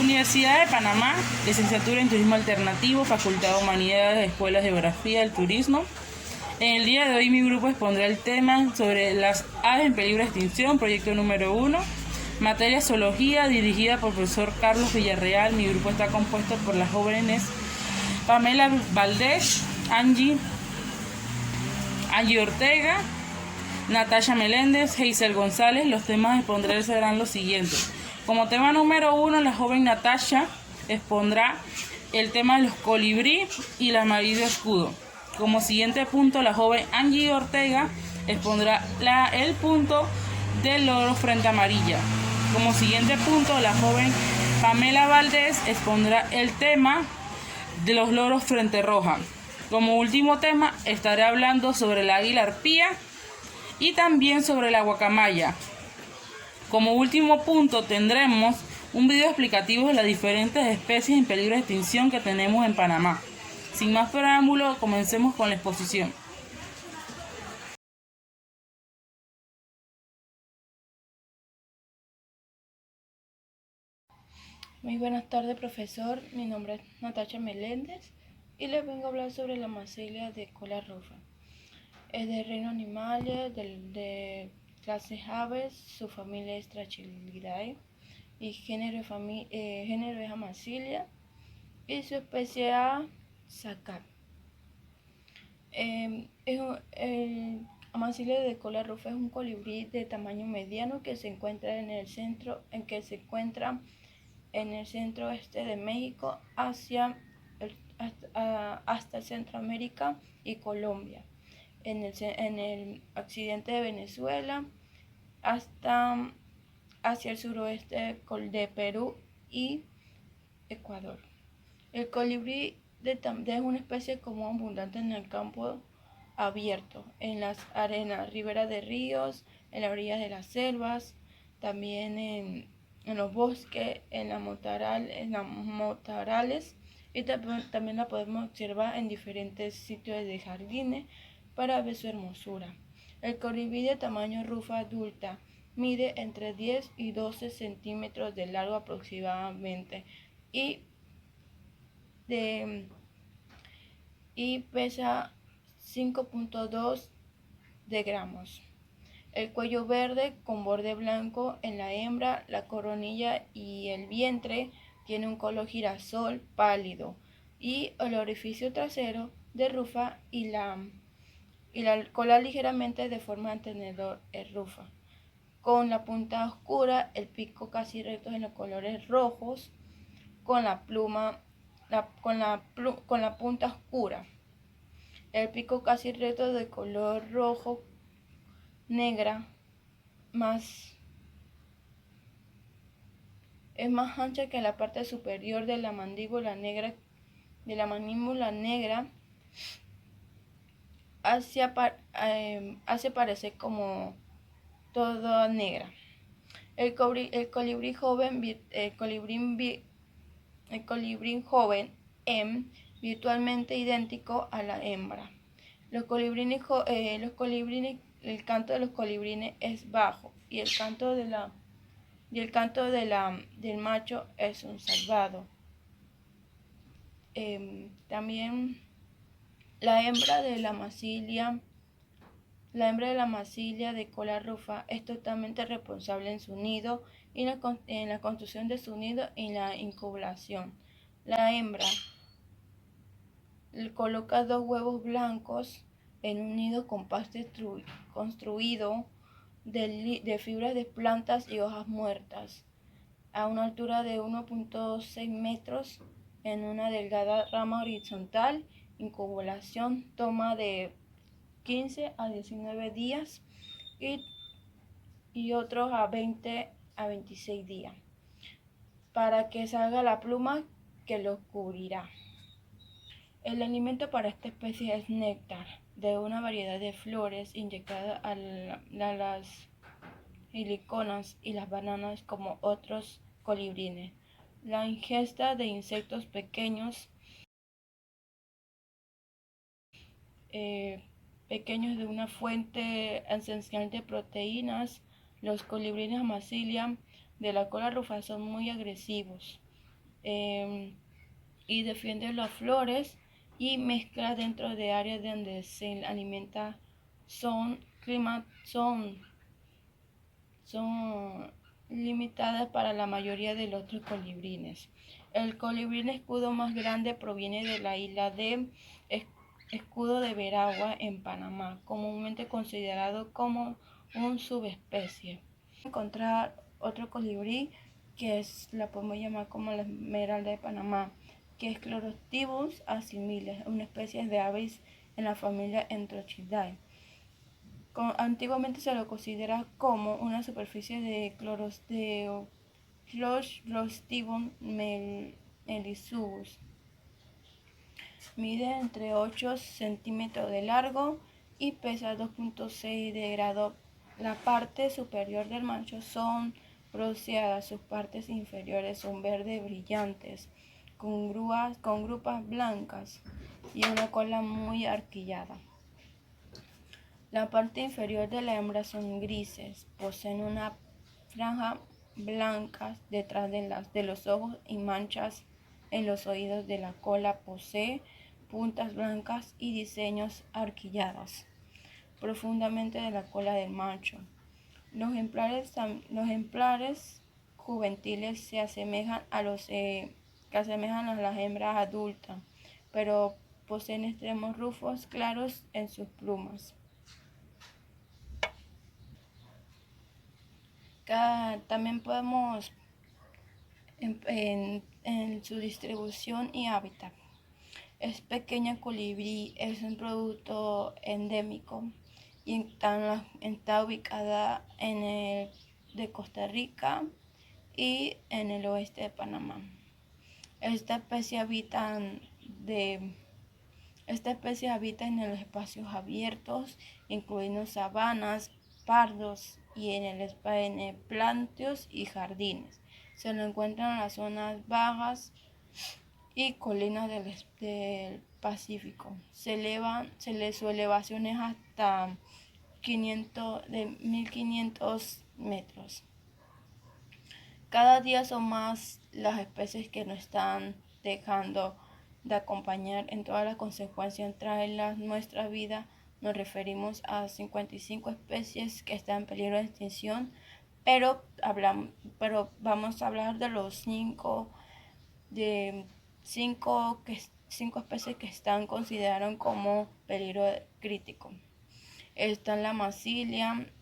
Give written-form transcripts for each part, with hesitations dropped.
Universidad de Panamá, licenciatura en Turismo Alternativo, Facultad de Humanidades, Escuela de Geografía del Turismo. En el día de hoy mi grupo expondrá el tema sobre las aves en peligro de extinción, proyecto número 1, materia zoología, dirigida por el profesor Carlos Villarreal. Mi grupo está compuesto por las jóvenes Pamela Valdés, Angie Ortega, Natasha Meléndez, Hazel González. Los temas a exponer serán los siguientes. Como tema número 1, la joven Natasha expondrá el tema de los colibrí y el amarillo escudo. Como siguiente punto, la joven Angie Ortega expondrá el punto del loro frente amarilla. Como siguiente punto, la joven Pamela Valdés expondrá el tema de los loros frente roja. Como último tema, estaré hablando sobre la águila arpía y también sobre la guacamaya. Como último punto, tendremos un video explicativo de las diferentes especies en peligro de extinción que tenemos en Panamá. Sin más preámbulo, comencemos con la exposición. Muy buenas tardes, profesor. Mi nombre es Natasha Meléndez y les vengo a hablar sobre la Massilia de cola rufa. Es del reino animales, de clases aves, su familia es Trachelidae y género es Amazilia y su especie A, Sacar. El Amazilia de cola rufa es un colibrí de tamaño mediano que se encuentra en el centro, en el centro-oeste de México hasta Centroamérica y Colombia, en el occidente de Venezuela hacia el suroeste de Perú y Ecuador. El colibrí es una especie común abundante en el campo abierto, en las arenas, riberas de ríos, en las orillas de las selvas, también en los bosques, en las motarales, y también la podemos observar en diferentes sitios de jardines para ver su hermosura. El colibrí de tamaño rufa adulta mide entre 10 y 12 centímetros de largo aproximadamente y pesa 5.2 de gramos. El cuello verde con borde blanco en la hembra, la coronilla y el vientre tiene un color girasol pálido y el orificio trasero de rufa y la cola ligeramente de forma de tenedor es rufa, con la punta oscura, el pico casi recto en los colores rojos, con la punta oscura, el pico casi recto de color rojo negra, es más ancha que la parte superior de la mandíbula negra, hace parecer como toda negra. El colibrí joven virtualmente idéntico a la hembra. El canto de los colibrines es bajo y el canto del macho es un salvado. También la hembra de la Massilia de cola rufa es totalmente responsable en su nido y en la construcción de su nido y la incubación. La hembra coloca 2 huevos blancos en un nido compacto construido de fibras de plantas y hojas muertas, a una altura de 1.6 metros en una delgada rama horizontal. Incubación toma de 15 a 19 días y otros a 20 a 26 días para que salga la pluma que los cubrirá. El alimento para esta especie es néctar de una variedad de flores inyectada a las heliconas y las bananas como otros colibrines. La ingesta de insectos pequeños de una fuente esencial de proteínas. Los colibrines Amazilia de la cola rufa son muy agresivos y defiende las flores y mezcla dentro de áreas donde se alimenta son limitadas para la mayoría de los otros colibrines. El colibrí escudo más grande proviene de la isla de Escudo de Veragua en Panamá, comúnmente considerado como un subespecie. Encontrar otro colibrí la podemos llamar como la esmeralda de Panamá, que es Chlorostibus asimilis, una especie de aves en la familia Enterochidae. Antiguamente se lo considera como una superficie de Chlorostibum melissus. Mide entre 8 centímetros de largo y pesa 2.6 de grado. La parte superior del macho son bronceadas, sus partes inferiores son verdes brillantes, con grupas blancas y una cola muy arquillada. La parte inferior de la hembra son grises, poseen una franja blanca detrás de los ojos y manchas en los oídos de la cola. Posee puntas blancas y diseños arquilladas profundamente de la cola del macho. Los ejemplares juveniles se asemejan a las hembras adultas, pero poseen extremos rufos claros en sus plumas. También podemos en su distribución y hábitat. Es pequeña colibrí, es un producto endémico y está ubicada de Costa Rica y en el oeste de Panamá. Esta especie habita en los espacios abiertos, incluyendo sabanas, pardos y en plantíos y jardines. Se lo encuentra en las zonas bajas y colinas del Pacífico. Su elevación es hasta 1500 metros. Cada día son más las especies que nos están dejando de acompañar en todas las consecuencias trae nuestra vida. Nos referimos a 55 especies que están en peligro de extinción, pero vamos a hablar de los cinco especies que están consideradas como peligro crítico. Están la Massilia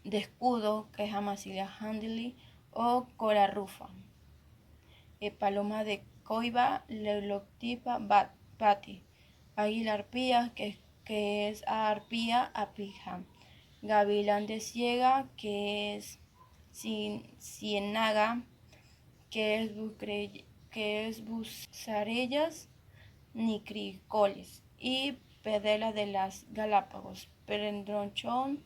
de escudo, que es Amazilia handley, o cola rufa, paloma de coiba, Leucoptera bati, águila arpía, que es Arpía apija, gavilán de ciega, que es cienaga, que es Busarellas nicricolis, y pedela de las Galápagos, Perendronchón.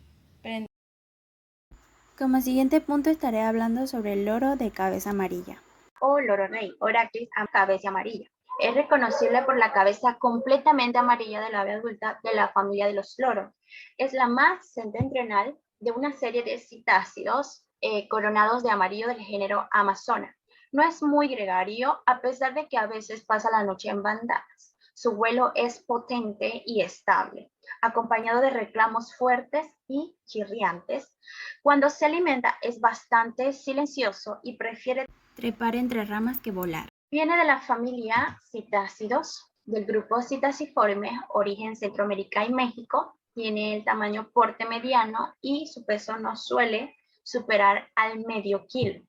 Como siguiente punto estaré hablando sobre el loro de cabeza amarilla. O loro rey, Oracris cabeza amarilla. Es reconocible por la cabeza completamente amarilla del ave adulta de la familia de los loros. Es la más septentrional de una serie de citácidos coronados de amarillo del género Amazona. No es muy gregario, a pesar de que a veces pasa la noche en bandadas. Su vuelo es potente y estable, acompañado de reclamos fuertes y chirriantes. Cuando se alimenta es bastante silencioso y prefiere trepar entre ramas que volar. Viene de la familia citácidos, del grupo Citaciformes, origen Centroamérica y México. Tiene el tamaño porte mediano y su peso no suele superar al medio kilo.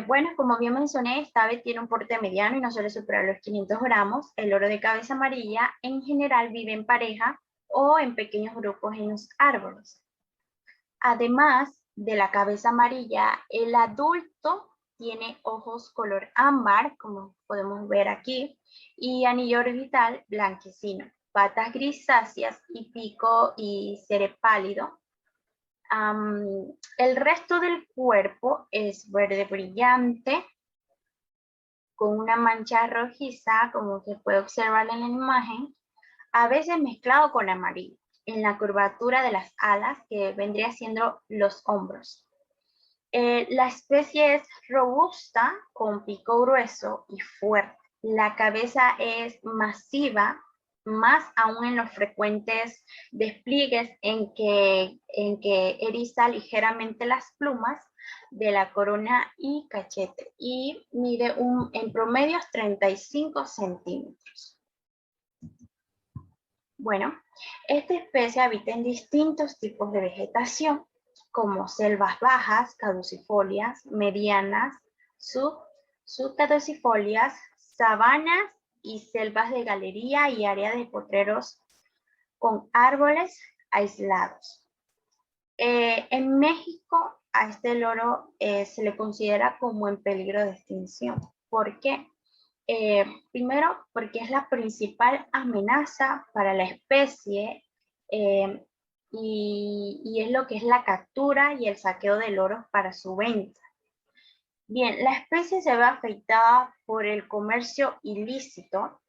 Bueno, como bien mencioné, esta ave tiene un porte mediano y no suele superar los 500 gramos. El loro de cabeza amarilla en general vive en pareja o en pequeños grupos en los árboles. Además de la cabeza amarilla, el adulto tiene ojos color ámbar, como podemos ver aquí, y anillo orbital blanquecino, patas grisáceas y pico y cerebro el resto del cuerpo es verde brillante, con una mancha rojiza, como se puede observar en la imagen, a veces mezclado con amarillo, en la curvatura de las alas, que vendría siendo los hombros. La especie es robusta, con pico grueso y fuerte. La cabeza es masiva, más aún en los frecuentes despliegues en que eriza ligeramente las plumas de la corona y cachete, y mide en promedio 35 centímetros. Bueno, esta especie habita en distintos tipos de vegetación, como selvas bajas, caducifolias, medianas, subcaducifolias, sabanas y selvas de galería y áreas de potreros con árboles aislados. En México a este loro se le considera como en peligro de extinción. ¿Por qué? Primero, porque es la principal amenaza para la especie y es lo que es la captura y el saqueo de loros para su venta. Bien, la especie se ve afectada por el comercio ilícito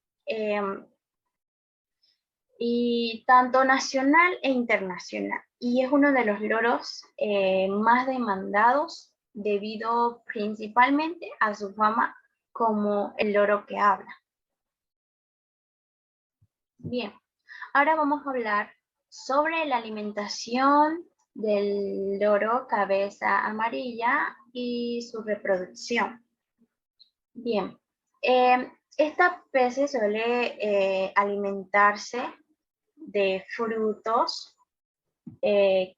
y tanto nacional e internacional, y es uno de los loros más demandados debido principalmente a su fama como el loro que habla. Bien, ahora vamos a hablar sobre la alimentación del loro cabeza amarilla y su reproducción. Bien, esta especie suele alimentarse de frutos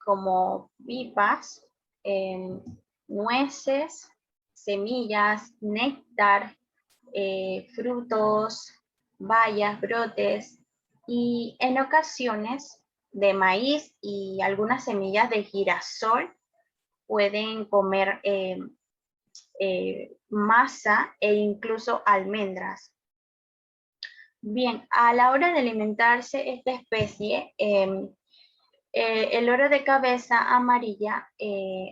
como pipas, nueces, semillas, néctar, frutos, bayas, brotes y en ocasiones de maíz y algunas semillas de girasol. Pueden comer masa e incluso almendras. Bien, a la hora de alimentarse esta especie, el loro de cabeza amarilla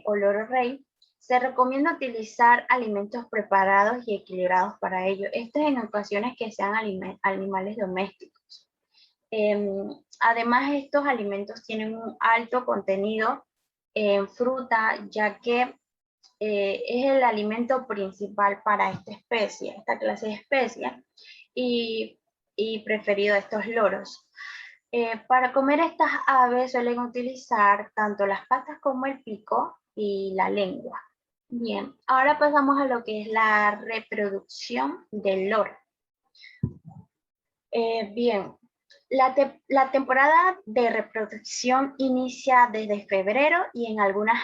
o loro rey, se recomienda utilizar alimentos preparados y equilibrados para ello. Esto en ocasiones que sean animales domésticos. Además, estos alimentos tienen un alto contenido en fruta, ya que es el alimento principal para esta especie, esta clase de especie, y preferido de estos loros. Para comer estas aves suelen utilizar tanto las patas como el pico y la lengua. Bien, ahora pasamos a lo que es la reproducción del loro. Bien, la temporada de reproducción inicia desde febrero y en algunas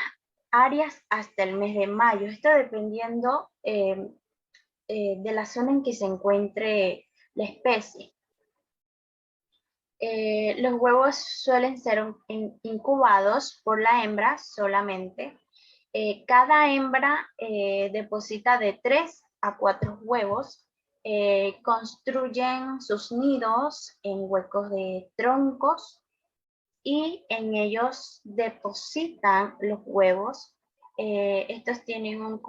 áreas hasta el mes de mayo. Esto dependiendo de la zona en que se encuentre la especie. Los huevos suelen ser incubados por la hembra solamente. Cada hembra deposita de 3 a 4 huevos. Construyen sus nidos en huecos de troncos y en ellos depositan los huevos. Estos tienen los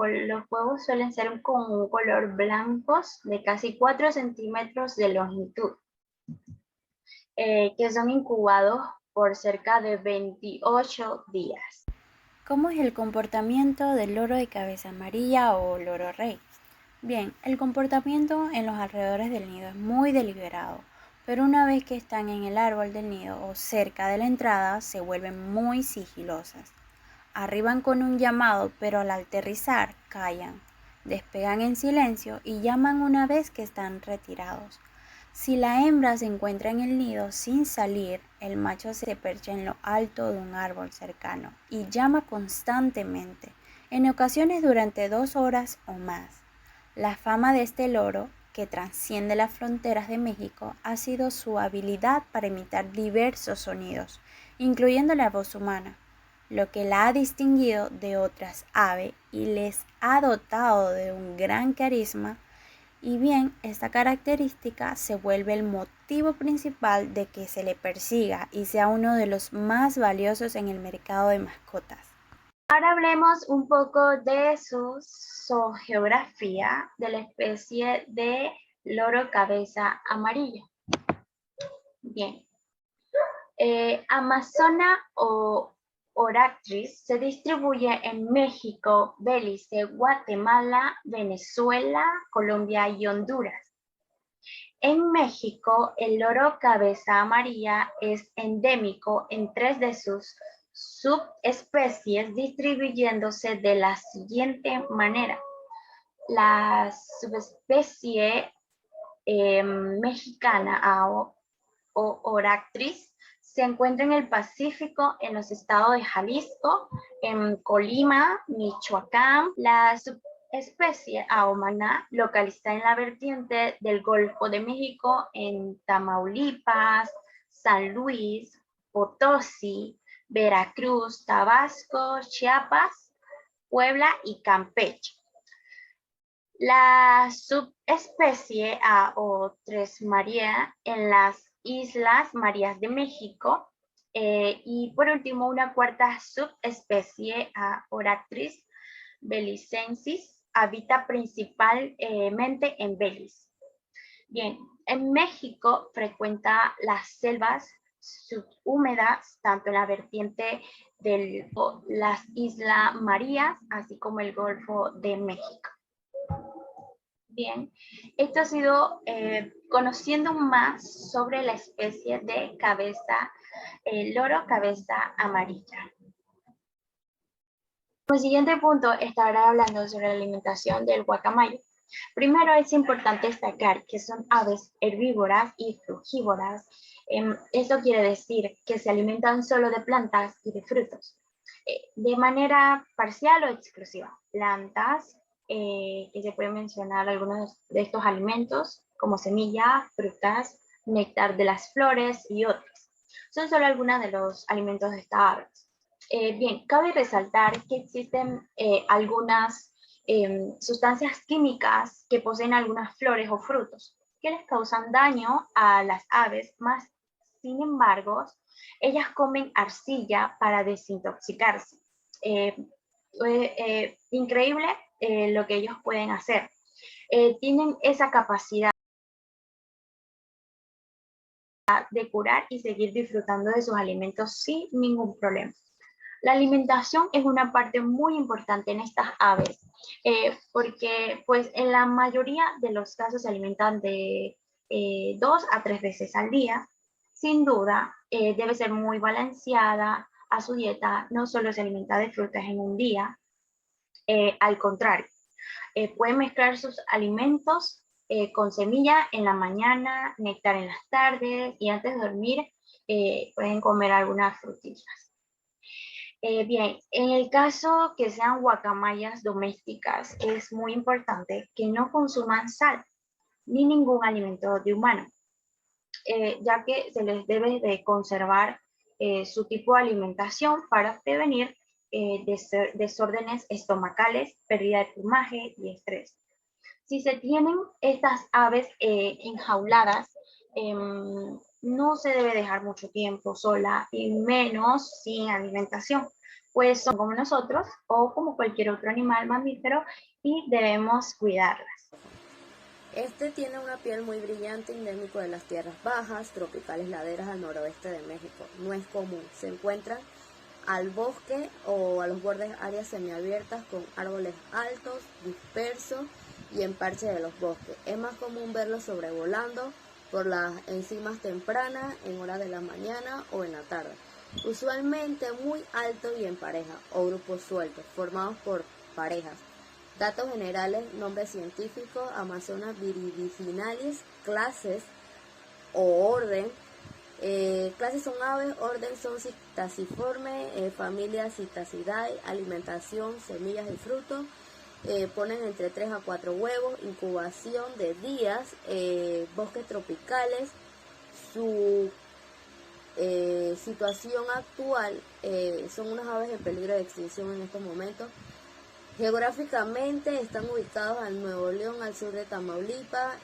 huevos suelen ser con un color blancos de casi 4 centímetros de longitud. Que son incubados por cerca de 28 días. ¿Cómo es el comportamiento del loro de cabeza amarilla o loro rey? Bien, el comportamiento en los alrededores del nido es muy deliberado, pero una vez que están en el árbol del nido o cerca de la entrada se vuelven muy sigilosas. Arriban con un llamado, pero al aterrizar callan, despegan en silencio y llaman una vez que están retirados. Si la hembra se encuentra en el nido sin salir, el macho se percha en lo alto de un árbol cercano y llama constantemente, en ocasiones durante 2 horas o más. La fama de este loro, que trasciende las fronteras de México, ha sido su habilidad para imitar diversos sonidos, incluyendo la voz humana, lo que la ha distinguido de otras aves y les ha dotado de un gran carisma. Y bien, esta característica se vuelve el motivo principal de que se le persiga y sea uno de los más valiosos en el mercado de mascotas. Ahora hablemos un poco de su zoogeografía de la especie de loro cabeza amarilla. Bien. Amazona o Oractris se distribuye en México, Belice, Guatemala, Venezuela, Colombia y Honduras. En México, el loro cabeza amarilla es endémico en 3 de sus subespecies, distribuyéndose de la siguiente manera. La subespecie mexicana o Oractris se encuentra en el Pacífico, en los estados de Jalisco, en Colima, Michoacán. La subespecie Aomana localizada en la vertiente del Golfo de México, en Tamaulipas, San Luis, Potosí, Veracruz, Tabasco, Chiapas, Puebla y Campeche. La subespecie A o Tres María en las Islas Marías de México. Y por último, una cuarta subespecie A Oractris belicensis habita principalmente en Belice. Bien, en México frecuenta las selvas subhúmedas, tanto en la vertiente de las Islas Marías, así como el Golfo de México. Bien, esto ha sido conociendo más sobre la especie de loro cabeza amarilla. Como siguiente punto estaré hablando sobre la alimentación del guacamayo. Primero es importante destacar que son aves herbívoras y frugívoras. Esto quiere decir que se alimentan solo de plantas y de frutos, de manera parcial o exclusiva. Plantas, que se pueden mencionar algunos de estos alimentos, como semillas, frutas, néctar de las flores y otros. Son solo algunos de los alimentos de esta ave. Bien, cabe resaltar que existen algunas sustancias químicas que poseen algunas flores o frutos que les causan daño a las aves, más sin embargo, ellas comen arcilla para desintoxicarse. Increíble lo que ellos pueden hacer. Tienen esa capacidad de curar y seguir disfrutando de sus alimentos sin ningún problema. La alimentación es una parte muy importante en estas aves, porque pues en la mayoría de los casos se alimentan de 2 a 3 veces al día. Sin duda, debe ser muy balanceada a su dieta, no solo se alimenta de frutas en un día, al contrario, pueden mezclar sus alimentos con semilla en la mañana, néctar en las tardes y antes de dormir pueden comer algunas frutillas. Bien, en el caso que sean guacamayas domésticas, es muy importante que no consuman sal ni ningún alimento de humano, ya que se les debe de conservar su tipo de alimentación para prevenir desórdenes estomacales, pérdida de plumaje y estrés. Si se tienen estas aves enjauladas, no se debe dejar mucho tiempo sola y menos sin alimentación, pues son como nosotros o como cualquier otro animal mamífero y debemos cuidarlas. Este tiene una piel muy brillante, endémico de las tierras bajas, tropicales laderas al noroeste de México. No es común, se encuentran al bosque o a los bordes de áreas semiabiertas con árboles altos, dispersos y en parches de los bosques. Es más común verlos sobrevolando por las encimas tempranas, en horas de la mañana o en la tarde. Usualmente muy alto y en pareja o grupos sueltos, formados por parejas. Datos generales, nombre científico, Amazonas viridicinalis, clases o orden. Clases son aves, orden son Psittaciformes, familia Psittacidae, alimentación, semillas y frutos. Ponen entre 3 a 4 huevos, incubación de días, bosques tropicales. Su situación actual, son unas aves en peligro de extinción en estos momentos. Geográficamente están ubicados al Nuevo León, al sur de Tamaulipas,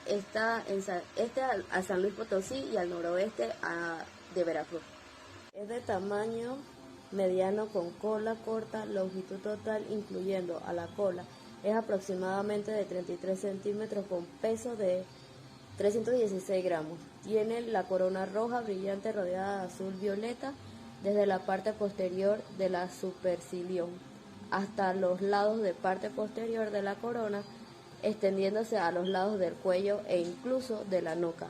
a San Luis Potosí y al noroeste de Veracruz. Es de tamaño mediano con cola corta, longitud total incluyendo a la cola es aproximadamente de 33 centímetros con peso de 316 gramos. Tiene la corona roja brillante rodeada de azul violeta desde la parte posterior de la supercilium hasta los lados de parte posterior de la corona, extendiéndose a los lados del cuello e incluso de la nuca.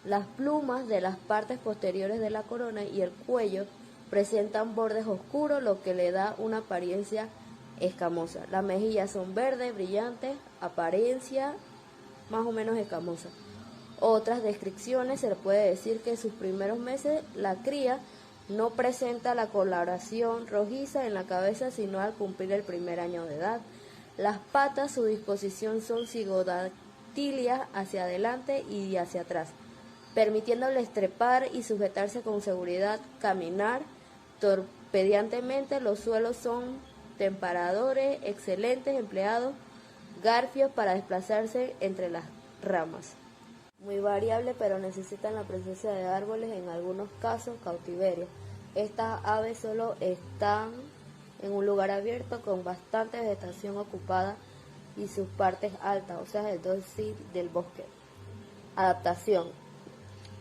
Las plumas de las partes posteriores de la corona y el cuello presentan bordes oscuros, lo que le da una apariencia escamosa. Las mejillas son verdes, brillantes, apariencia más o menos escamosa. Otras descripciones se le puede decir que en sus primeros meses la cría no presenta la coloración rojiza en la cabeza sino al cumplir el primer año de edad. Las patas, su disposición son cigodactíleas hacia adelante y hacia atrás, permitiéndoles trepar y sujetarse con seguridad, caminar torpedeantemente. Los suelos son temperadores excelentes, empleados garfios para desplazarse entre las ramas. Muy variable, pero necesitan la presencia de árboles, en algunos casos cautiverio. Estas aves solo están en un lugar abierto con bastante vegetación ocupada y sus partes altas, o sea, el dosel del bosque. Adaptación.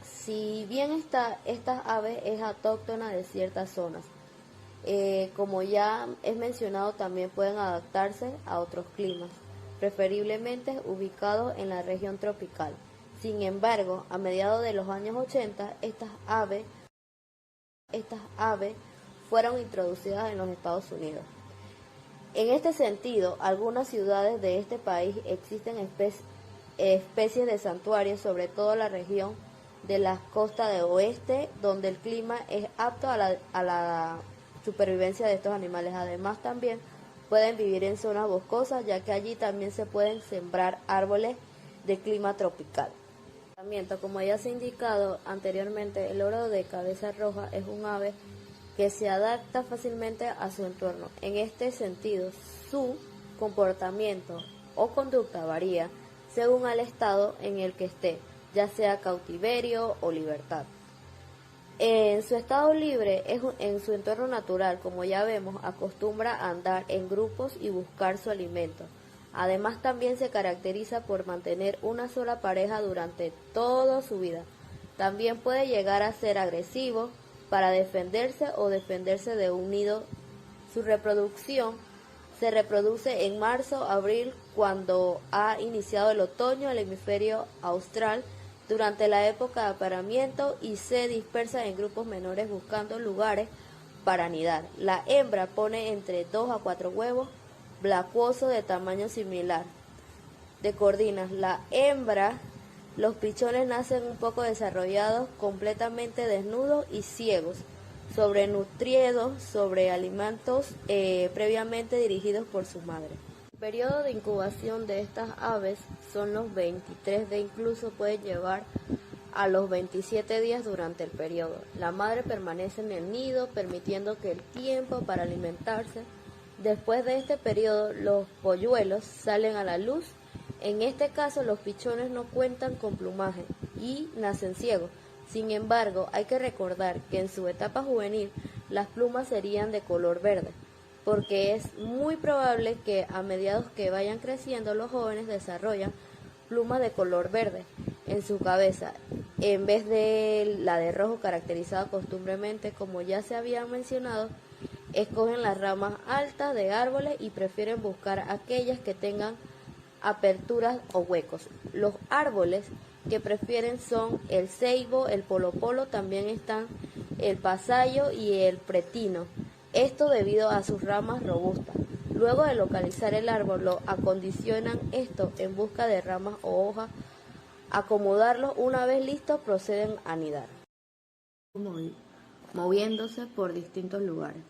Si bien estas aves es autóctona de ciertas zonas, como ya es mencionado, también pueden adaptarse a otros climas, preferiblemente ubicados en la región tropical. Sin embargo, a mediados de los años 80, estas aves fueron introducidas en los Estados Unidos. En este sentido, algunas ciudades de este país existen especies de santuarios, sobre todo en la región de la costa de oeste, donde el clima es apto a la supervivencia de estos animales. Además, también pueden vivir en zonas boscosas, ya que allí también se pueden sembrar árboles de clima tropical. Como ya se ha indicado anteriormente, el loro de cabeza roja es un ave que se adapta fácilmente a su entorno. En este sentido, su comportamiento o conducta varía según el estado en el que esté, ya sea cautiverio o libertad. En su estado libre, en su entorno natural, como ya vemos, acostumbra a andar en grupos y buscar su alimento. Además, también se caracteriza por mantener una sola pareja durante toda su vida. También puede llegar a ser agresivo para defenderse o defenderse de un nido. Su reproducción se reproduce en marzo-abril, cuando ha iniciado el otoño en el hemisferio austral, durante la época de apareamiento, y se dispersa en grupos menores buscando lugares para anidar. La hembra pone entre 2 a 4 huevos blacuosos de tamaño similar de cordinas. La hembra, los pichones nacen un poco desarrollados, completamente desnudos y ciegos, sobrenutridos sobre alimentos previamente dirigidos por su madre. El periodo de incubación de estas aves son los 23 días, incluso puede llevar a los 27 días durante el periodo. La madre permanece en el nido, permitiendo que el tiempo para alimentarse. Después de este periodo, los polluelos salen a la luz. En este caso, los pichones no cuentan con plumaje y nacen ciegos. Sin embargo, hay que recordar que en su etapa juvenil las plumas serían de color verde, porque es muy probable que a medida que vayan creciendo los jóvenes desarrollan plumas de color verde en su cabeza, en vez de la de rojo caracterizada costumbremente. Como ya se había mencionado, escogen las ramas altas de árboles y prefieren buscar aquellas que tengan aperturas o huecos. Los árboles que prefieren son el ceibo, el polopolo, también están el pasayo y el pretino. Esto debido a sus ramas robustas. Luego de localizar el árbol, lo acondicionan esto en busca de ramas o hojas. Acomodarlo, una vez listo, proceden a anidar, moviéndose por distintos lugares.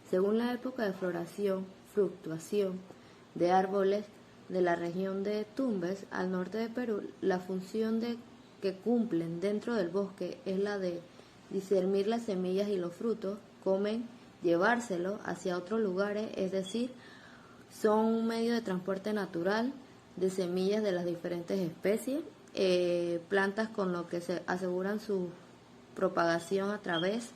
Según la época de floración, fluctuación de árboles de la región de Tumbes, al norte de Perú, la función que cumplen dentro del bosque es la de discernir las semillas y los frutos, comen, llevárselo hacia otros lugares, es decir, son un medio de transporte natural de semillas de las diferentes especies, plantas, con lo que se aseguran su propagación a través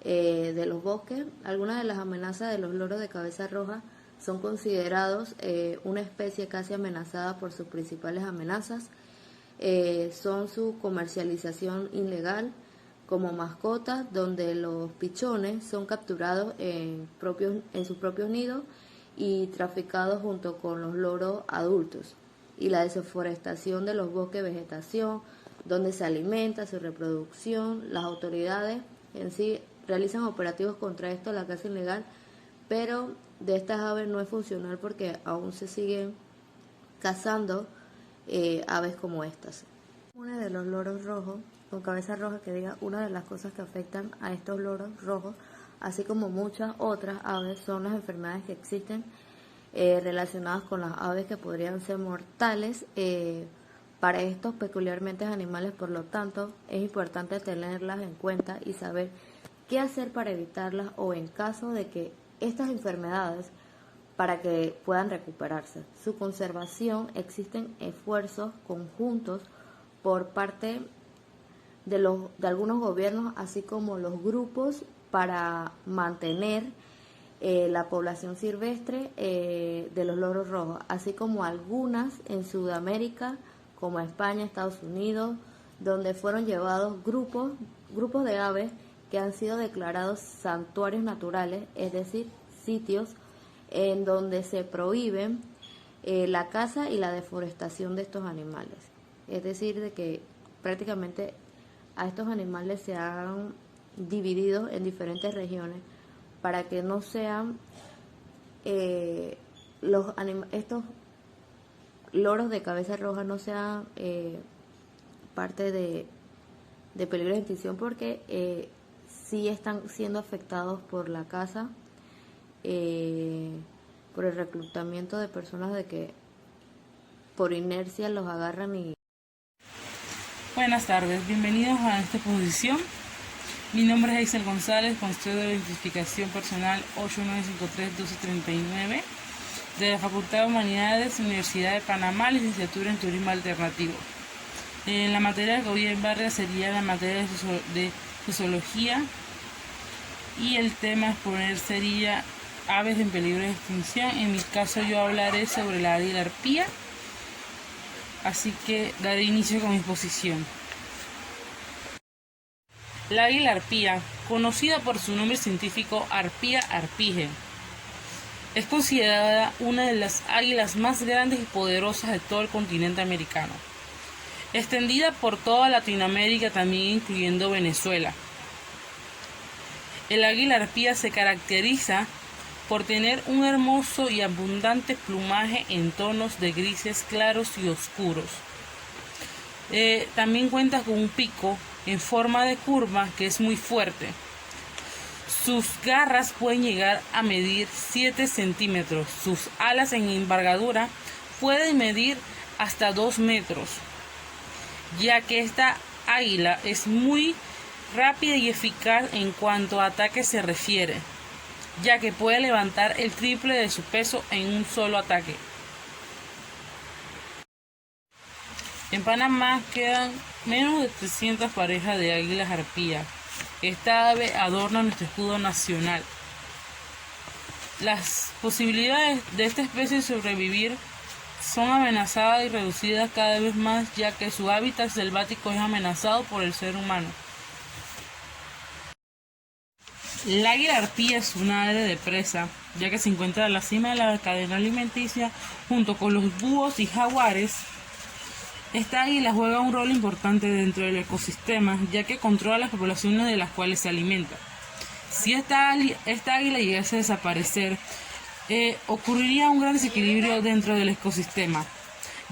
de los bosques. Algunas de las amenazas de los loros de cabeza roja son considerados una especie casi amenazada. Por sus principales amenazas son su comercialización ilegal, como mascotas, donde los pichones son capturados en sus propios nidos y traficados junto con los loros adultos, y la deforestación de los bosques de vegetación, donde se alimenta, su reproducción. Las autoridades en sí realizan operativos contra esto, la caza ilegal, pero de estas aves no es funcional porque aún se siguen cazando aves como estas. Una de los loros rojos, con cabeza roja, que diga, una de las cosas que afectan a estos loros rojos, así como muchas otras aves, son las enfermedades que existen relacionadas con las aves que podrían ser mortales para estos peculiarmente animales. Por lo tanto, es importante tenerlas en cuenta y saber qué hacer para evitarlas, o en caso de que estas enfermedades, para que puedan recuperarse. Su conservación, existen esfuerzos conjuntos por parte de algunos gobiernos, así como los grupos, para mantener la población silvestre de los loros rojos, así como algunas en Sudamérica, como España, Estados Unidos, donde fueron llevados grupos de aves que han sido declarados santuarios naturales, es decir, sitios en donde se prohíben la caza y la deforestación de estos animales. Es decir, de que prácticamente a estos animales se han dividido en diferentes regiones para que no sean estos loros de cabeza roja no sean parte de peligro de extinción, porque sí están siendo afectados por la caza, por el reclutamiento de personas de que por inercia los agarran y... Buenas tardes, bienvenidos a esta exposición. Mi nombre es Hazel González, con estudio de identificación personal 8953-1239 de la Facultad de Humanidades, Universidad de Panamá, licenciatura en Turismo Alternativo. La materia que voy a embargar sería la materia de sociología, y el tema a exponer sería aves en peligro de extinción. En mi caso yo hablaré sobre la águila arpía, así que daré inicio con mi exposición. La águila arpía, conocida por su nombre científico Arpía arpige, es considerada una de las águilas más grandes y poderosas de todo el continente americano, extendida por toda Latinoamérica, también incluyendo Venezuela. El águila arpía se caracteriza por tener un hermoso y abundante plumaje en tonos de grises claros y oscuros. También cuenta con un pico en forma de curva que es muy fuerte. Sus garras pueden llegar a medir 7 centímetros. Sus alas en envergadura pueden medir hasta 2 metros, ya que esta águila es muy rápida y eficaz en cuanto a ataque se refiere, ya que puede levantar el triple de su peso en un solo ataque. En Panamá quedan menos de 300 parejas de águilas arpías. Esta ave adorna nuestro escudo nacional. Las posibilidades de esta especie de sobrevivir son amenazadas y reducidas cada vez más, ya que su hábitat selvático es amenazado por el ser humano. El águila arpía es una ave de presa, ya que se encuentra a la cima de la cadena alimenticia junto con los búhos y jaguares. Esta águila juega un rol importante dentro del ecosistema, ya que controla las poblaciones de las cuales se alimenta. Si esta águila llegase a desaparecer, ocurriría un gran desequilibrio dentro del ecosistema,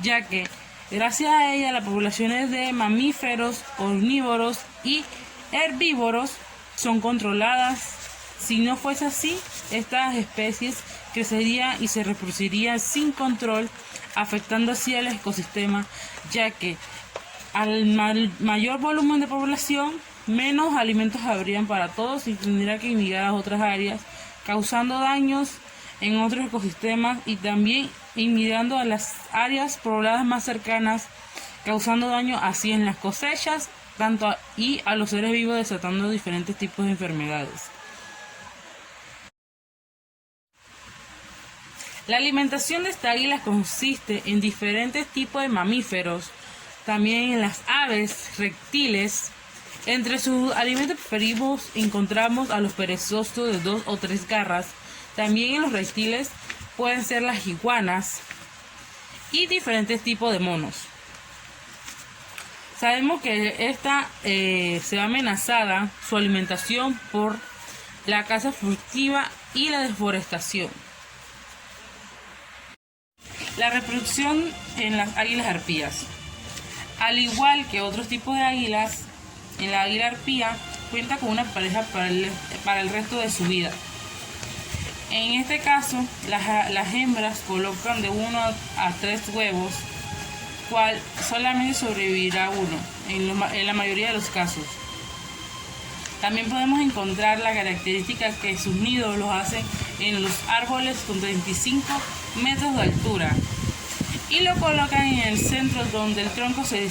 ya que gracias a ella las poblaciones de mamíferos, omnívoros y herbívoros son controladas. Si no fuese así, estas especies crecerían y se reproducirían sin control, afectando así al ecosistema, ya que al mayor volumen de población, menos alimentos habrían para todos y tendría que emigrar a otras áreas, causando daños en otros ecosistemas, y también inmigrando a las áreas pobladas más cercanas, causando daño así en las cosechas y a los seres vivos, desatando diferentes tipos de enfermedades. La alimentación de esta águila consiste en diferentes tipos de mamíferos, también en las aves, reptiles Entre sus alimentos preferidos encontramos a los perezosos de 2 o 3 garras. También en los reptiles pueden ser las iguanas y diferentes tipos de monos. Sabemos que esta se ve amenazada su alimentación por la caza furtiva y la deforestación. La reproducción en las águilas arpías. Al igual que otros tipos de águilas, en la águila arpía cuenta con una pareja para el resto de su vida. En este caso, las hembras colocan de 1 a 3 huevos, cual solamente sobrevivirá uno en la mayoría de los casos. También podemos encontrar la característica que sus nidos los hacen en los árboles con 35 metros de altura y lo colocan en el centro donde el tronco se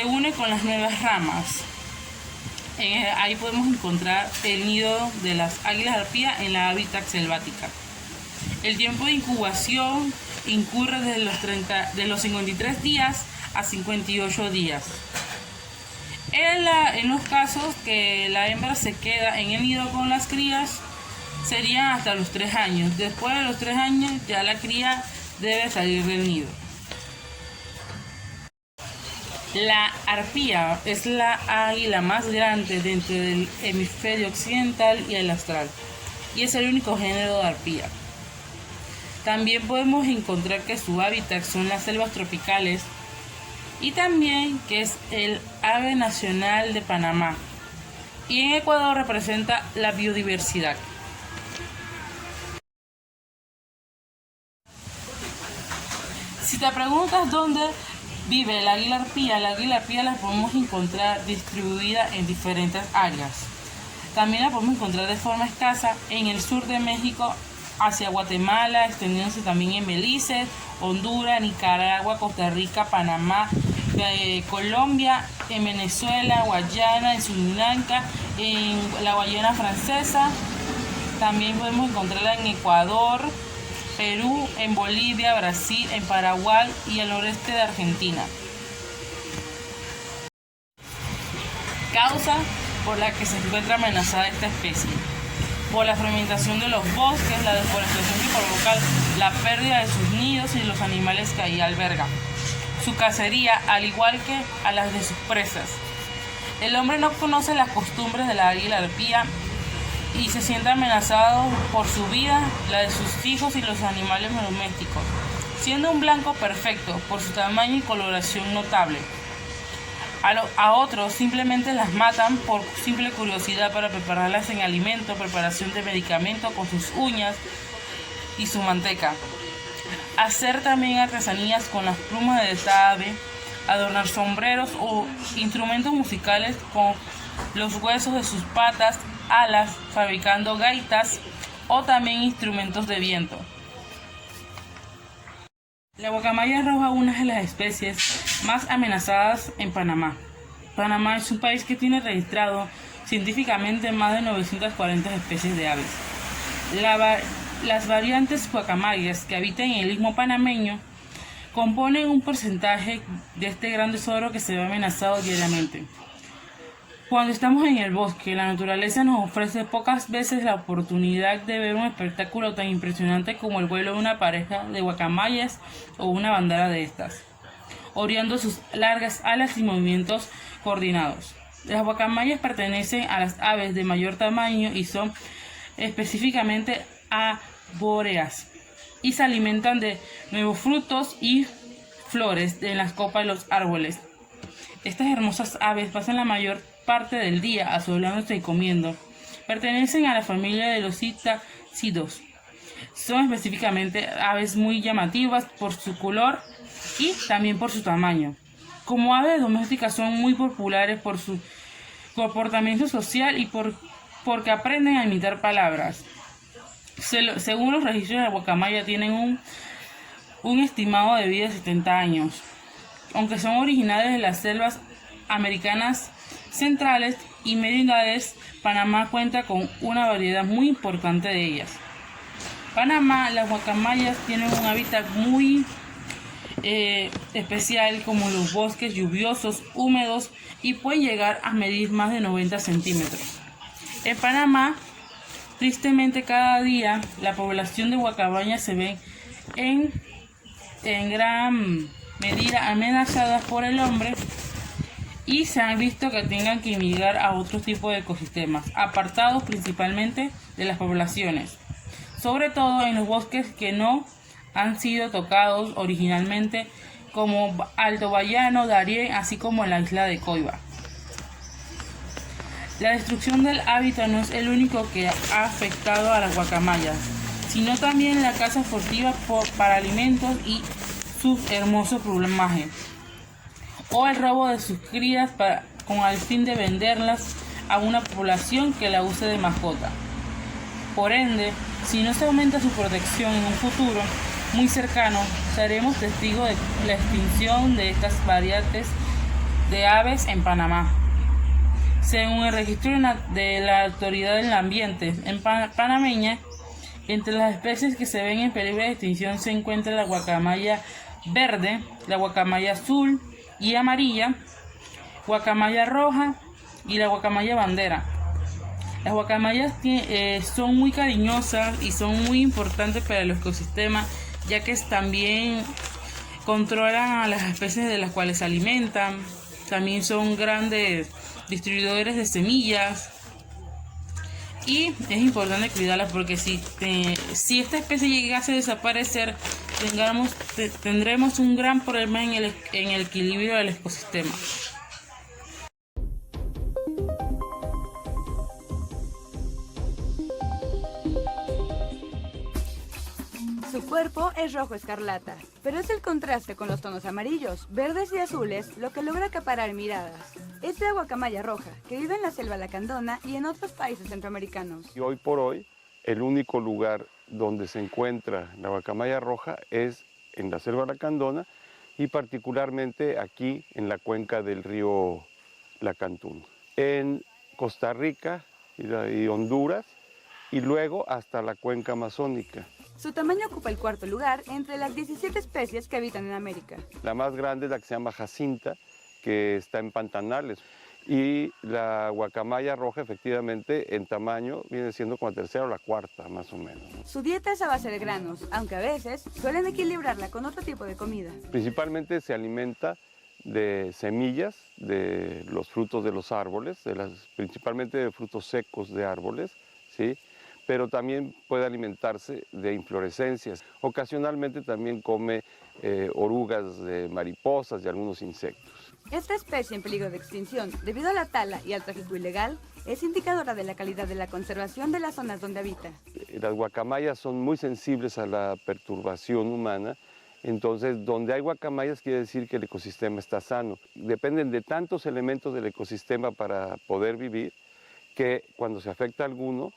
une con las nuevas ramas. Ahí podemos encontrar el nido de las águilas arpías en la hábitat selvática. El tiempo de incubación incurre de los 53 días a 58 días. En los casos que la hembra se queda en el nido con las crías, serían hasta los 3 años. Después de los 3 años ya la cría debe salir del nido. La arpía es la águila más grande dentro del hemisferio occidental y el austral, y es el único género de arpía. También podemos encontrar que su hábitat son las selvas tropicales y también que es el ave nacional de Panamá, y en Ecuador representa la biodiversidad. Si te preguntas dónde vive la águila arpía la podemos encontrar distribuida en diferentes áreas. También la podemos encontrar de forma escasa en el sur de México hacia Guatemala, extendiéndose también en Belice, Honduras, Nicaragua, Costa Rica, Panamá, Colombia, en Venezuela, Guayana, en Sri Lanka, en la Guayana Francesa. También podemos encontrarla en Ecuador, Perú, en Bolivia, Brasil, en Paraguay y el noreste de Argentina. Causa por la que se encuentra amenazada esta especie: por la fragmentación de los bosques, la deforestación que provoca la pérdida de sus nidos y los animales que ahí albergan, su cacería, al igual que a las de sus presas. El hombre no conoce las costumbres de la águila arpía y se siente amenazado por su vida, la de sus hijos y los animales domésticos, siendo un blanco perfecto por su tamaño y coloración notable. A otros simplemente las matan por simple curiosidad para prepararlas en alimento, preparación de medicamentos con sus uñas y su manteca. Hacer también artesanías con las plumas de esta ave, adornar sombreros o instrumentos musicales con los huesos de sus patas, alas, fabricando gaitas o también instrumentos de viento. La guacamaya roja es una de las especies más amenazadas en Panamá. Panamá es un país que tiene registrado científicamente más de 940 especies de aves. Las variantes guacamayas que habitan en el istmo panameño componen un porcentaje de este gran tesoro que se ve amenazado diariamente. Cuando estamos en el bosque, la naturaleza nos ofrece pocas veces la oportunidad de ver un espectáculo tan impresionante como el vuelo de una pareja de guacamayas o una bandada de estas, oreando sus largas alas y movimientos coordinados. Las guacamayas pertenecen a las aves de mayor tamaño y son específicamente arbóreas y se alimentan de nuevos frutos y flores en las copas de los árboles. Estas hermosas aves pasan la mayor parte del día asolándose y comiendo. Pertenecen a la familia de los citácidos. Son específicamente aves muy llamativas por su color y también por su tamaño. Como aves domésticas son muy populares por su comportamiento social y porque aprenden a imitar palabras. Según los registros de la guacamaya tienen un estimado de vida de 70 años. Aunque son originarias de las selvas americanas centrales y meridionales, Panamá cuenta con una variedad muy importante de ellas. Panamá, las guacamayas tienen un hábitat muy especial como los bosques lluviosos, húmedos y pueden llegar a medir más de 90 centímetros. En Panamá, tristemente cada día la población de guacamayas se ve en gran medida amenazadas por el hombre y se han visto que tengan que emigrar a otro tipo de ecosistemas, apartados principalmente de las poblaciones, sobre todo en los bosques que no han sido tocados originalmente, como Alto Bayano, Darién, así como en la isla de Coiba. La destrucción del hábitat no es el único que ha afectado a las guacamayas, sino también la caza furtiva para alimentos y sus hermosos plumajes, o el robo de sus crías con el fin de venderlas a una población que la use de mascota. Por ende, si no se aumenta su protección en un futuro muy cercano, seremos testigos de la extinción de estas variedades de aves en Panamá. Según el registro de la Autoridad del Ambiente panameña, entre las especies que se ven en peligro de extinción se encuentra la guacamaya verde, la guacamaya azul y amarilla, guacamaya roja y la guacamaya bandera. Las guacamayas son muy cariñosas y son muy importantes para el ecosistema, ya que también controlan a las especies de las cuales se alimentan. También son grandes distribuidores de semillas y es importante cuidarlas porque si esta especie llegase a desaparecer, tendremos un gran problema en el equilibrio del ecosistema. Su cuerpo es rojo escarlata, pero es el contraste con los tonos amarillos, verdes y azules lo que logra acaparar miradas. Es la guacamaya roja, que vive en la selva lacandona y en otros países centroamericanos. Y hoy por hoy, el único lugar donde se encuentra la guacamaya roja es en la selva lacandona y particularmente aquí en la cuenca del río Lacantún. En Costa Rica y Honduras y luego hasta la cuenca amazónica. Su tamaño ocupa el cuarto lugar entre las 17 especies que habitan en América. La más grande es la que se llama jacinta, que está en pantanales. Y la guacamaya roja, efectivamente, en tamaño viene siendo como la tercera o la cuarta, más o menos. Su dieta es a base de granos, aunque a veces suelen equilibrarla con otro tipo de comida. Principalmente se alimenta de semillas de los frutos de los árboles, principalmente de frutos secos de árboles, ¿sí? Pero también puede alimentarse de inflorescencias. Ocasionalmente también come orugas de mariposas y algunos insectos. Esta especie en peligro de extinción, debido a la tala y al tráfico ilegal, es indicadora de la calidad de la conservación de las zonas donde habita. Las guacamayas son muy sensibles a la perturbación humana, entonces donde hay guacamayas quiere decir que el ecosistema está sano. Dependen de tantos elementos del ecosistema para poder vivir que cuando se afecta a alguno,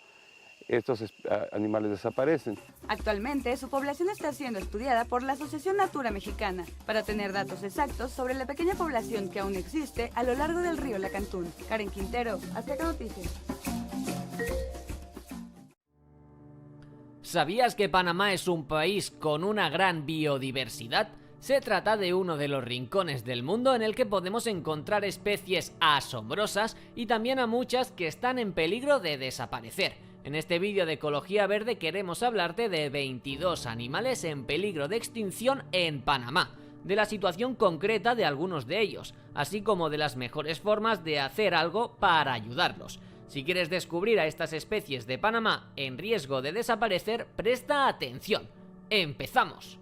estos animales desaparecen. Actualmente, su población está siendo estudiada por la Asociación Natura Mexicana para tener datos exactos sobre la pequeña población que aún existe a lo largo del río Lacantún. Karen Quintero, Azteca Noticias. ¿Sabías que Panamá es un país con una gran biodiversidad? Se trata de uno de los rincones del mundo en el que podemos encontrar especies asombrosas y también a muchas que están en peligro de desaparecer. En este vídeo de Ecología Verde queremos hablarte de 22 animales en peligro de extinción en Panamá, de la situación concreta de algunos de ellos, así como de las mejores formas de hacer algo para ayudarlos. Si quieres descubrir a estas especies de Panamá en riesgo de desaparecer, presta atención. ¡Empezamos!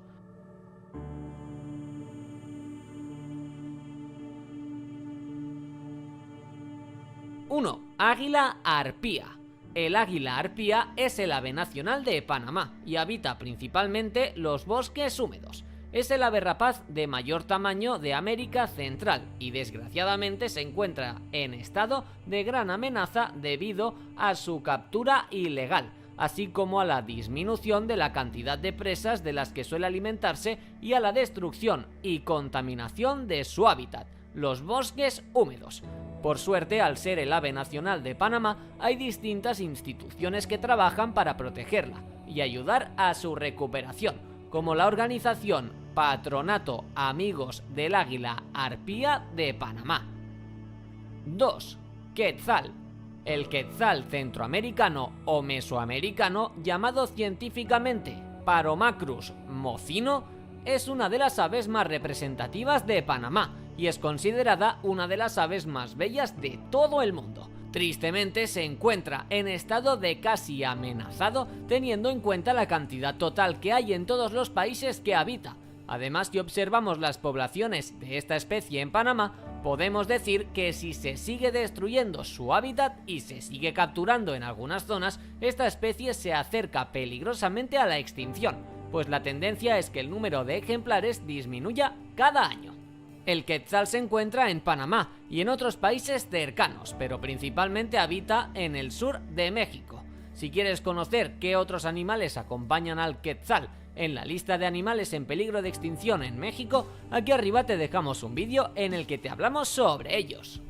1. Águila arpía. El águila arpía es el ave nacional de Panamá y habita principalmente los bosques húmedos. Es el ave rapaz de mayor tamaño de América Central y desgraciadamente se encuentra en estado de gran amenaza debido a su captura ilegal, así como a la disminución de la cantidad de presas de las que suele alimentarse y a la destrucción y contaminación de su hábitat, los bosques húmedos. Por suerte, al ser el ave nacional de Panamá, hay distintas instituciones que trabajan para protegerla y ayudar a su recuperación, como la organización Patronato Amigos del Águila Arpía de Panamá. 2. Quetzal. El quetzal centroamericano o mesoamericano, llamado científicamente Paromacrus mocino, es una de las aves más representativas de Panamá y es considerada una de las aves más bellas de todo el mundo. Tristemente se encuentra en estado de casi amenazado, teniendo en cuenta la cantidad total que hay en todos los países que habita. Además, si observamos las poblaciones de esta especie en Panamá, podemos decir que si se sigue destruyendo su hábitat y se sigue capturando en algunas zonas, esta especie se acerca peligrosamente a la extinción, pues la tendencia es que el número de ejemplares disminuya cada año. El quetzal se encuentra en Panamá y en otros países cercanos, pero principalmente habita en el sur de México. Si quieres conocer qué otros animales acompañan al quetzal en la lista de animales en peligro de extinción en México, aquí arriba te dejamos un vídeo en el que te hablamos sobre ellos.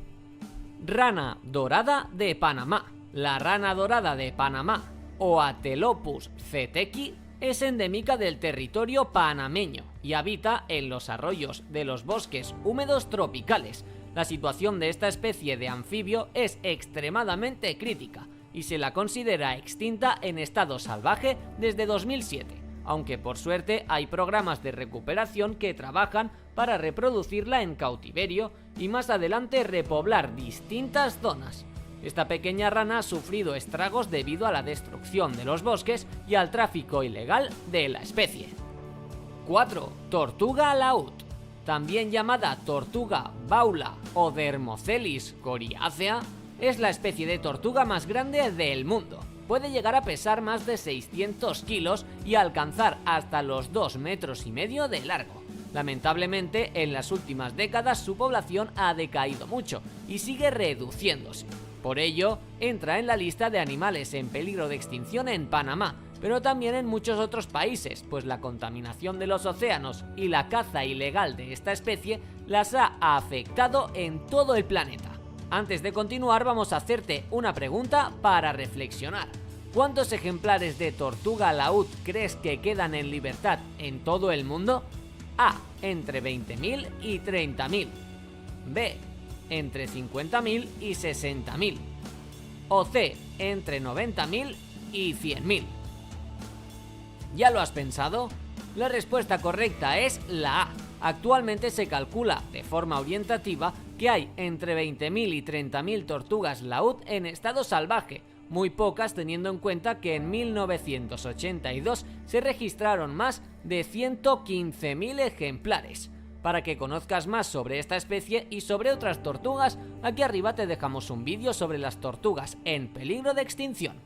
Rana dorada de Panamá. La rana dorada de Panamá, o Atelopus cetequi, es endémica del territorio panameño y habita en los arroyos de los bosques húmedos tropicales. La situación de esta especie de anfibio es extremadamente crítica y se la considera extinta en estado salvaje desde 2007, aunque por suerte hay programas de recuperación que trabajan para reproducirla en cautiverio y más adelante repoblar distintas zonas. Esta pequeña rana ha sufrido estragos debido a la destrucción de los bosques y al tráfico ilegal de la especie. 4. Tortuga laúd. También llamada tortuga baula o Dermocelis coriacea, es la especie de tortuga más grande del mundo. Puede llegar a pesar más de 600 kilos y alcanzar hasta los 2,5 metros de largo. Lamentablemente, en las últimas décadas su población ha decaído mucho y sigue reduciéndose. Por ello, entra en la lista de animales en peligro de extinción en Panamá, pero también en muchos otros países, pues la contaminación de los océanos y la caza ilegal de esta especie las ha afectado en todo el planeta. Antes de continuar, vamos a hacerte una pregunta para reflexionar. ¿Cuántos ejemplares de tortuga laúd crees que quedan en libertad en todo el mundo? A. Entre 20.000 y 30.000. B. Entre 50.000 y 60.000. O C. Entre 90.000 y 100.000. ¿Ya lo has pensado? La respuesta correcta es la A. Actualmente se calcula de forma orientativa que hay entre 20.000 y 30.000 tortugas laúd en estado salvaje, muy pocas teniendo en cuenta que en 1982 se registraron más de 115.000 ejemplares. Para que conozcas más sobre esta especie y sobre otras tortugas, aquí arriba te dejamos un vídeo sobre las tortugas en peligro de extinción.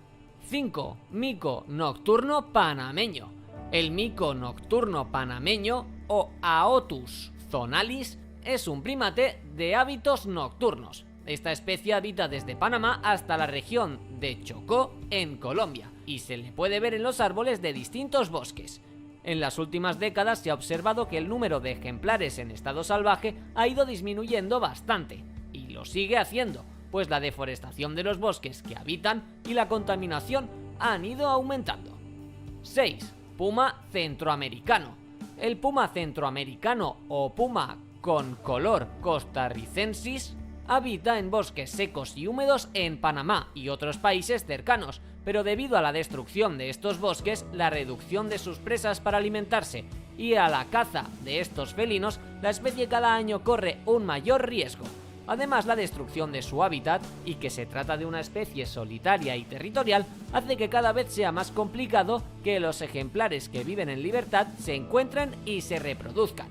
5. Mico nocturno panameño. El mico nocturno panameño, o Aotus zonalis, es un primate de hábitos nocturnos. Esta especie habita desde Panamá hasta la región de Chocó, en Colombia, y se le puede ver en los árboles de distintos bosques. En las últimas décadas se ha observado que el número de ejemplares en estado salvaje ha ido disminuyendo bastante, y lo sigue haciendo, pues la deforestación de los bosques que habitan y la contaminación han ido aumentando. 6. Puma centroamericano. El puma centroamericano o puma con color costarricensis habita en bosques secos y húmedos en Panamá y otros países cercanos, pero debido a la destrucción de estos bosques, la reducción de sus presas para alimentarse y a la caza de estos felinos, la especie cada año corre un mayor riesgo. Además, la destrucción de su hábitat, y que se trata de una especie solitaria y territorial, hace que cada vez sea más complicado que los ejemplares que viven en libertad se encuentren y se reproduzcan.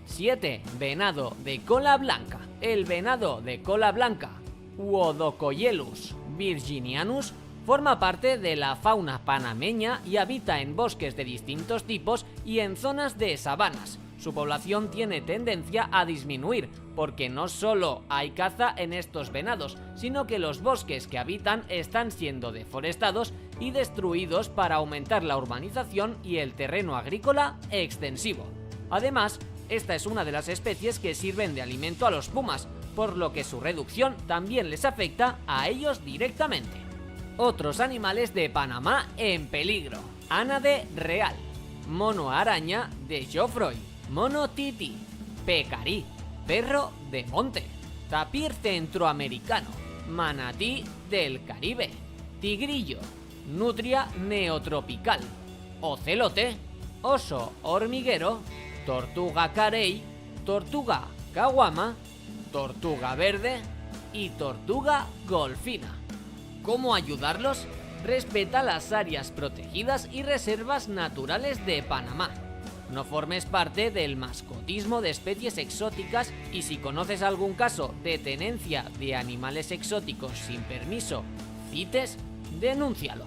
7. Venado de cola blanca. El venado de cola blanca, Uodocoyelus virginianus, forma parte de la fauna panameña y habita en bosques de distintos tipos y en zonas de sabanas. Su población tiene tendencia a disminuir, porque no solo hay caza en estos venados, sino que los bosques que habitan están siendo deforestados y destruidos para aumentar la urbanización y el terreno agrícola extensivo. Además, esta es una de las especies que sirven de alimento a los pumas, por lo que su reducción también les afecta a ellos directamente. Otros animales de Panamá en peligro. Ánade real. mono araña de Geoffroy, mono titi, pecarí, perro de monte, tapir centroamericano, manatí del Caribe, tigrillo, nutria neotropical, ocelote, oso hormiguero, tortuga carey, tortuga caguama, tortuga verde y tortuga golfina. ¿Cómo ayudarlos? Respeta las áreas protegidas y reservas naturales de Panamá. No formes parte del mascotismo de especies exóticas y si conoces algún caso de tenencia de animales exóticos sin permiso, CITES, denúncialo.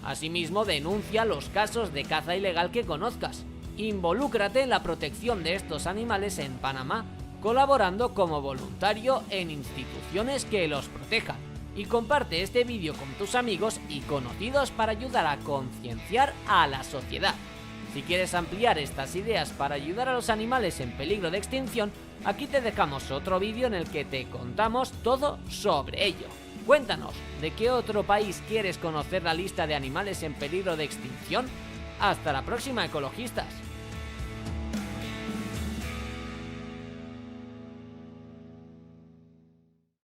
Asimismo, denuncia los casos de caza ilegal que conozcas. Involúcrate en la protección de estos animales en Panamá, colaborando como voluntario en instituciones que los protejan. Y comparte este vídeo con tus amigos y conocidos para ayudar a concienciar a la sociedad. Si quieres ampliar estas ideas para ayudar a los animales en peligro de extinción, aquí te dejamos otro vídeo en el que te contamos todo sobre ello. Cuéntanos, ¿de qué otro país quieres conocer la lista de animales en peligro de extinción? Hasta la próxima, ecologistas.